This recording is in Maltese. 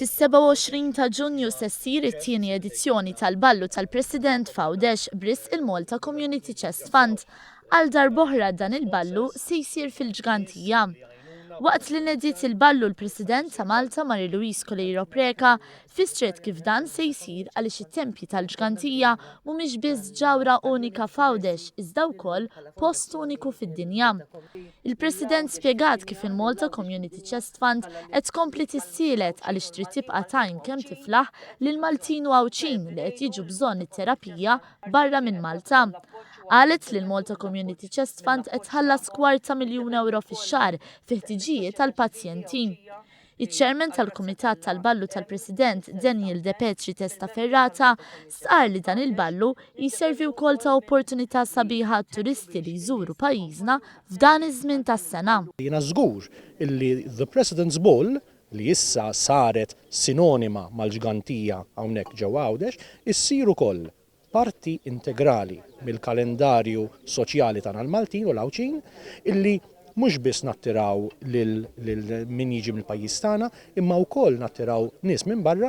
Fis-27 ta' Ġunju se ssir it-tieni edizzjoni tal-ballu tal-President Fawdesh Bris il-Malta Community Chest Fund. Għal darb'oħra dan il-ballu se jsir fil-Ġgantija. Waqt li nediet il-ballu l-President ta' Malta Marie-Louise Coleiro Preca fistret kif dan se jsir għaliex it-tempji tal-Ġgantija mhumiex biss ġawra unika Fawdesh iżda wkoll post uniku fid-dinja. Il-President spjegat kif il-Malta Community Chest Fund qed tkompli tissielet għaliex trid tibqa' tajn kemm tiflaħ lil Maltin u Għawċin li qed jiġu bżonn it-terapija barra minn Malta. Qalet li l-Malta Community Chest Fund qed tħallas €250,000 fix-xahar fi ħtiġijiet tal-pazjenti. Iċ-Chairman tal-Kumitat tal-Ballu tal-President Daniel De Petri Testa Ferrata sqar li dan il-ballu jisservi wkoll ta' opportunità sabiħa għat-turisti li jżuru pajjiżna f'dan iż-żmien tas-sena. Jiena żgur illi The President's Ball li issa saret sinonima mal-ġgantija hawnhekk ġewwa Għawdex issir ukoll parti integrali mill-kalendarju soċjali tagħna l-Maltin u l-Għawċin illi mhux biss nattiraw lil min jiġi mill-pajjiż tagħna imma wkoll nattiraw nies minn barra